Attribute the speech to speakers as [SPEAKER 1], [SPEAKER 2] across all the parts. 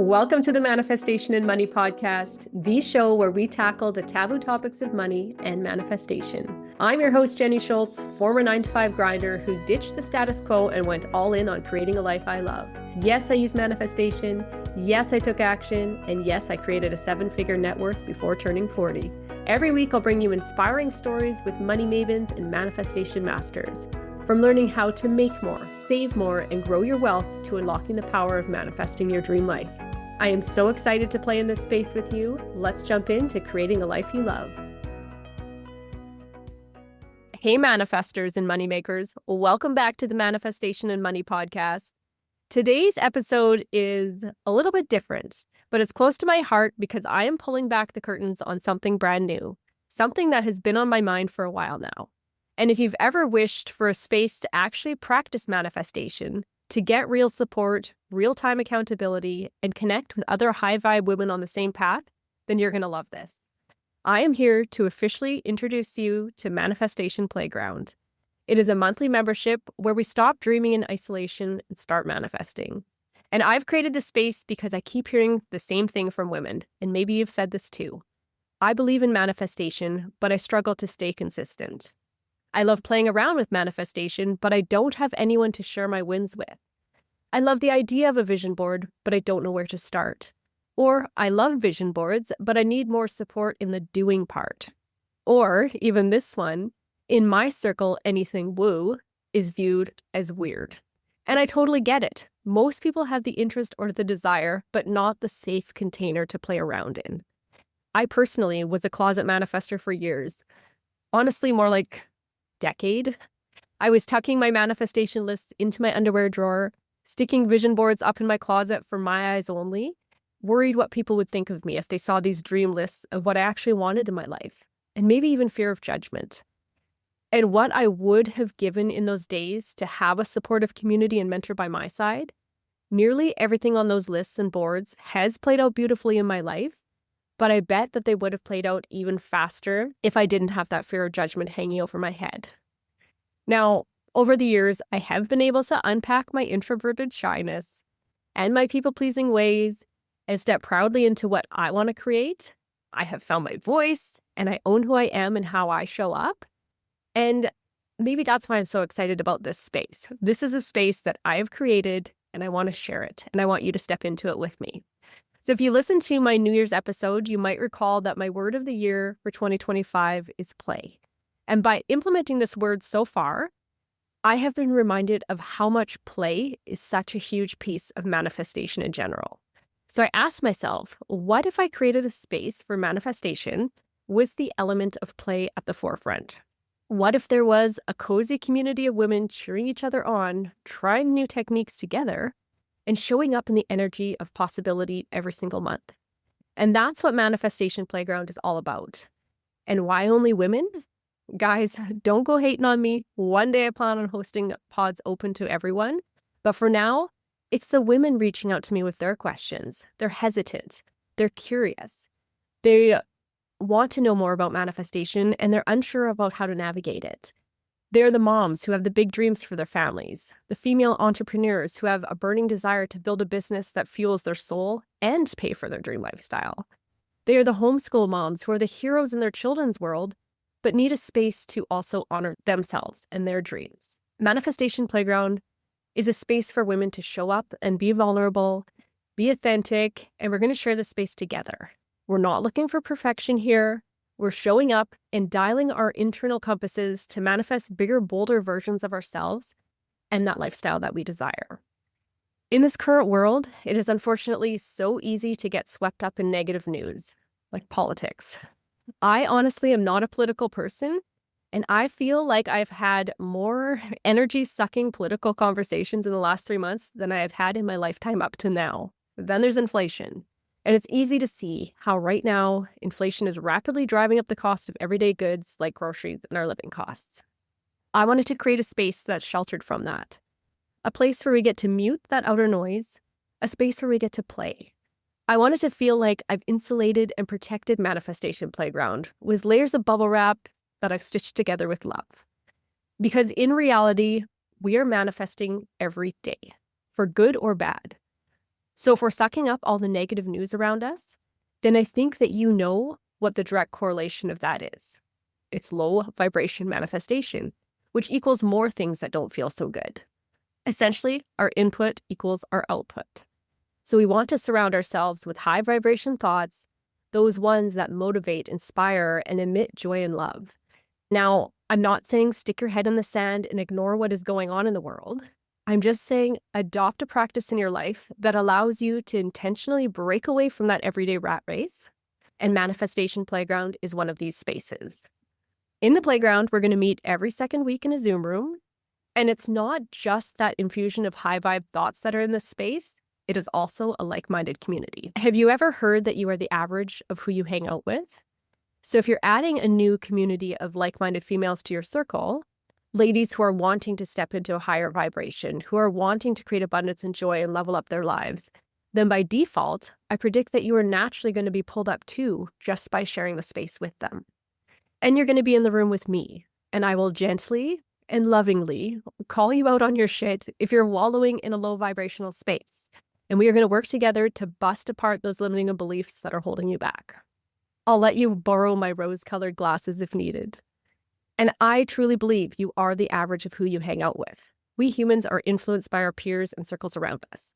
[SPEAKER 1] Welcome to the Manifestation and Money podcast, the show where we tackle the taboo topics of money and manifestation. I'm your host, Jenny Schultz, former 9-to-5 grinder who ditched the status quo and went all in on creating a life I love. Yes, I used manifestation. Yes, I took action. And yes, I created a 7-figure net worth before turning 40. Every week, I'll bring you inspiring stories with money mavens and manifestation masters. From learning how to make more, save more, and grow your wealth to unlocking the power of manifesting your dream life. I am so excited to play in this space with you. Let's jump into creating a life you love. Hey, manifestors and moneymakers. Welcome back to the Manifestation and Money podcast. Today's episode is a little bit different, but it's close to my heart because I am pulling back the curtains on something brand new, something that has been on my mind for a while now. And if you've ever wished for a space to actually practice manifestation, to get real support, real-time accountability, and connect with other high-vibe women on the same path, then you're going to love this. I am here to officially introduce you to Manifestation Playground. It is a monthly membership where we stop dreaming in isolation and start manifesting. And I've created this space because I keep hearing the same thing from women, and maybe you've said this too. I believe in manifestation, but I struggle to stay consistent. I love playing around with manifestation, but I don't have anyone to share my wins with. I love the idea of a vision board, but I don't know where to start. Or I love vision boards, but I need more support in the doing part. Or even this one, in my circle, anything woo is viewed as weird. And I totally get it. Most people have the interest or the desire, but not the safe container to play around in. I personally was a closet manifester for years. Honestly, more like decade. I was tucking my manifestation lists into my underwear drawer, sticking vision boards up in my closet for my eyes only, worried what people would think of me if they saw these dream lists of what I actually wanted in my life, and maybe even fear of judgment. And what I would have given in those days to have a supportive community and mentor by my side, nearly everything on those lists and boards has played out beautifully in my life, but I bet that they would have played out even faster if I didn't have that fear of judgment hanging over my head. Now, over the years, I have been able to unpack my introverted shyness and my people-pleasing ways and step proudly into what I want to create. I have found my voice and I own who I am and how I show up. And maybe that's why I'm so excited about this space. This is a space that I have created and I want to share it and I want you to step into it with me. So if you listen to my New Year's episode, you might recall that my word of the year for 2025 is play. And by implementing this word so far, I have been reminded of how much play is such a huge piece of manifestation in general. So I asked myself, what if I created a space for manifestation with the element of play at the forefront? What if there was a cozy community of women cheering each other on, trying new techniques together, and showing up in the energy of possibility every single month? And that's what Manifestation Playground is all about. And why only women? Guys, don't go hating on me. One day I plan on hosting pods open to everyone. But for now, it's the women reaching out to me with their questions. They're hesitant. They're curious. They want to know more about manifestation and they're unsure about how to navigate it. They're the moms who have the big dreams for their families, the female entrepreneurs who have a burning desire to build a business that fuels their soul and pay for their dream lifestyle. They are the homeschool moms who are the heroes in their children's world, but need a space to also honor themselves and their dreams. Manifestation Playground is a space for women to show up and be vulnerable, be authentic, and we're going to share this space together. We're not looking for perfection here. We're showing up and dialing our internal compasses to manifest bigger, bolder versions of ourselves and that lifestyle that we desire. In this current world, it is unfortunately so easy to get swept up in negative news, like politics. I honestly am not a political person, and I feel like I've had more energy-sucking political conversations in the last 3 months than I have had in my lifetime up to now. Then there's inflation. And it's easy to see how right now inflation is rapidly driving up the cost of everyday goods like groceries and our living costs. I wanted to create a space that's sheltered from that. A place where we get to mute that outer noise, a space where we get to play. I wanted to feel like I've insulated and protected Manifestation Playground with layers of bubble wrap that I've stitched together with love. Because in reality, we are manifesting every day, for good or bad. So if we're sucking up all the negative news around us, then I think that you know what the direct correlation of that is. It's low vibration manifestation, which equals more things that don't feel so good. Essentially, our input equals our output. So we want to surround ourselves with high vibration thoughts, those ones that motivate, inspire, and emit joy and love. Now, I'm not saying stick your head in the sand and ignore what is going on in the world. I'm just saying adopt a practice in your life that allows you to intentionally break away from that everyday rat race. And Manifestation Playground is one of these spaces. In the playground, we're going to meet every second week in a Zoom room. And it's not just that infusion of high vibe thoughts that are in this space. It is also a like-minded community. Have you ever heard that you are the average of who you hang out with? So if you're adding a new community of like-minded females to your circle, ladies who are wanting to step into a higher vibration, who are wanting to create abundance and joy and level up their lives, then by default, I predict that you are naturally going to be pulled up too, just by sharing the space with them. And you're going to be in the room with me, and I will gently and lovingly call you out on your shit if you're wallowing in a low vibrational space. And we are going to work together to bust apart those limiting beliefs that are holding you back. I'll let you borrow my rose-colored glasses if needed. And I truly believe you are the average of who you hang out with. We humans are influenced by our peers and circles around us.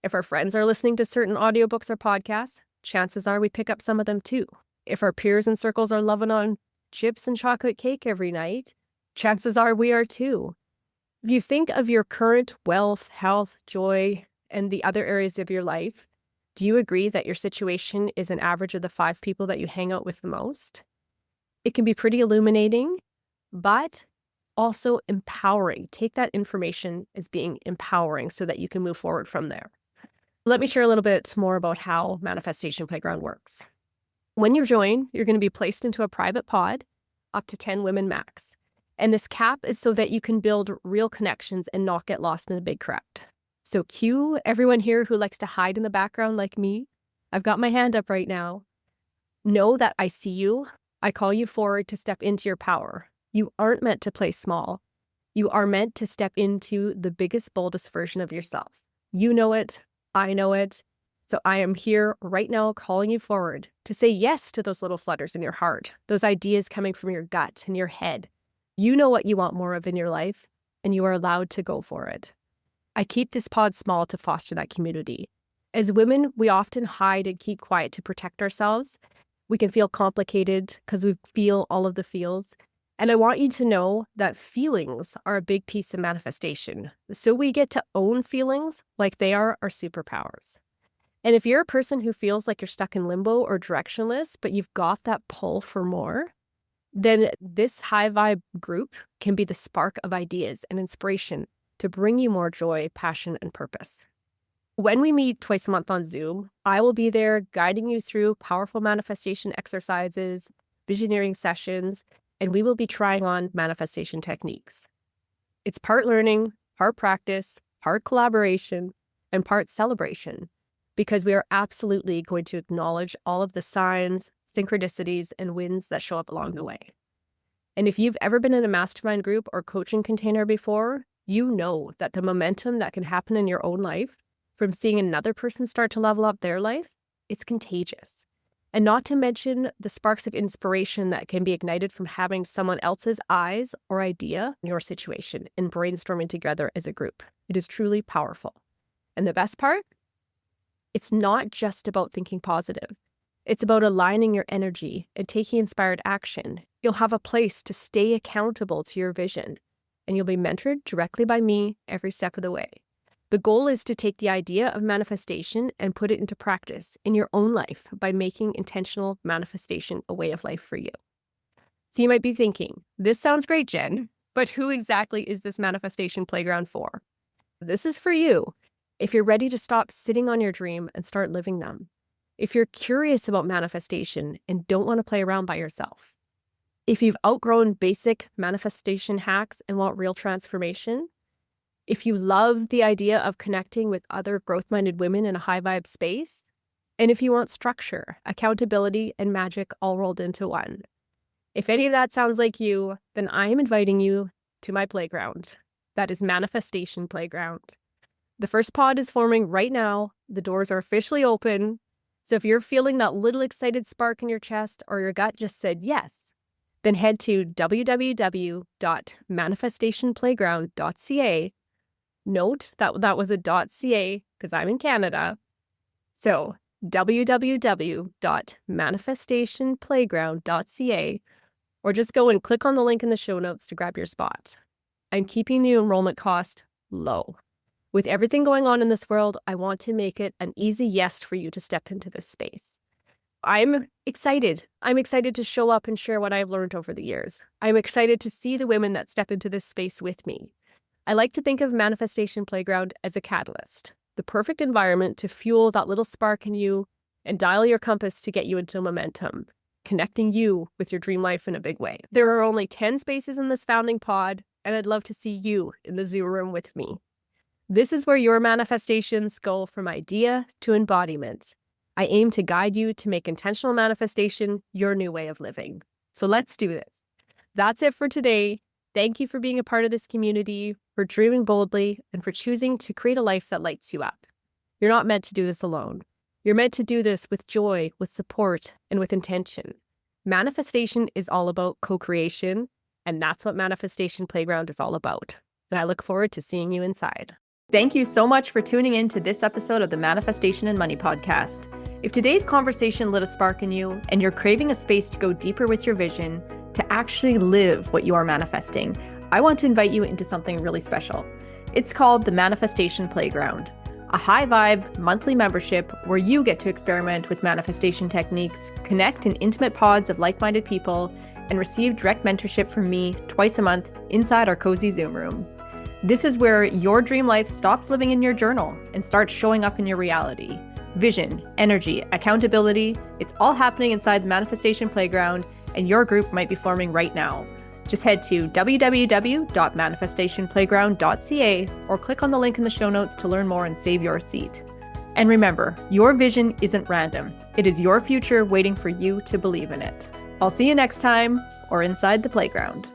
[SPEAKER 1] If our friends are listening to certain audiobooks or podcasts, chances are we pick up some of them too. If our peers and circles are loving on chips and chocolate cake every night, chances are we are too. If you think of your current wealth, health, joy, and the other areas of your life, do you agree that your situation is an average of the 5 people that you hang out with the most? It can be pretty illuminating, but also empowering. Take that information as being empowering so that you can move forward from there. Let me share a little bit more about how Manifestation Playground works. When you join, you're going to be placed into a private pod, up to 10 women max. And this cap is so that you can build real connections and not get lost in a big crowd. So cue everyone here who likes to hide in the background like me. I've got my hand up right now. Know that I see you. I call you forward to step into your power. You aren't meant to play small. You are meant to step into the biggest, boldest version of yourself. You know it. I know it. So I am here right now calling you forward to say yes to those little flutters in your heart, those ideas coming from your gut and your head. You know what you want more of in your life, and you are allowed to go for it. I keep this pod small to foster that community. As women, we often hide and keep quiet to protect ourselves. We can feel complicated because we feel all of the feels. And I want you to know that feelings are a big piece of manifestation. So we get to own feelings like they are our superpowers. And if you're a person who feels like you're stuck in limbo or directionless, but you've got that pull for more, then this high vibe group can be the spark of ideas and inspiration to bring you more joy, passion, and purpose. When we meet twice a month on Zoom, I will be there guiding you through powerful manifestation exercises, visioneering sessions, and we will be trying on manifestation techniques. It's part learning, part practice, part collaboration, and part celebration, because we are absolutely going to acknowledge all of the signs, synchronicities, and wins that show up along the way. And if you've ever been in a mastermind group or coaching container before, you know that the momentum that can happen in your own life from seeing another person start to level up their life, it's contagious. And not to mention the sparks of inspiration that can be ignited from having someone else's eyes or idea in your situation and brainstorming together as a group. It is truly powerful. And the best part? It's not just about thinking positive. It's about aligning your energy and taking inspired action. You'll have a place to stay accountable to your vision, and you'll be mentored directly by me every step of the way. The goal is to take the idea of manifestation and put it into practice in your own life by making intentional manifestation a way of life for you. So you might be thinking, this sounds great, Jen, but who exactly is this manifestation playground for? This is for you if you're ready to stop sitting on your dream and start living them. If you're curious about manifestation and don't want to play around by yourself. If you've outgrown basic manifestation hacks and want real transformation. If you love the idea of connecting with other growth-minded women in a high-vibe space. And if you want structure, accountability, and magic all rolled into one. If any of that sounds like you, then I am inviting you to my playground. That is Manifestation Playground. The first pod is forming right now. The doors are officially open. So if you're feeling that little excited spark in your chest or your gut just said yes, then head to www.manifestationplayground.ca. Note that was a .ca because I'm in Canada. So www.manifestationplayground.ca, or just go and click on the link in the show notes to grab your spot. I'm keeping the enrollment cost low. With everything going on in this world, I want to make it an easy yes for you to step into this space. I'm excited. I'm excited to show up and share what I've learned over the years. I'm excited to see the women that step into this space with me. I like to think of Manifestation Playground as a catalyst, the perfect environment to fuel that little spark in you and dial your compass to get you into momentum, connecting you with your dream life in a big way. There are only 10 spaces in this founding pod, and I'd love to see you in the Zoom room with me. This is where your manifestations go from idea to embodiment. I aim to guide you to make intentional manifestation your new way of living. So let's do this. That's it for today. Thank you for being a part of this community, for dreaming boldly, and for choosing to create a life that lights you up. You're not meant to do this alone. You're meant to do this with joy, with support, and with intention. Manifestation is all about co-creation, and that's what Manifestation Playground is all about. And I look forward to seeing you inside. Thank you so much for tuning in to this episode of the Manifestation and Money podcast. If today's conversation lit a spark in you and you're craving a space to go deeper with your vision, to actually live what you are manifesting, I want to invite you into something really special. It's called the Manifestation Playground, a high-vibe monthly membership where you get to experiment with manifestation techniques, connect in intimate pods of like-minded people, and receive direct mentorship from me twice a month inside our cozy Zoom room. This is where your dream life stops living in your journal and starts showing up in your reality. Vision, energy, accountability, it's all happening inside the Manifestation Playground, and your group might be forming right now. Just head to www.manifestationplayground.ca or click on the link in the show notes to learn more and save your seat. And remember, your vision isn't random. It is your future waiting for you to believe in it. I'll see you next time or inside the playground.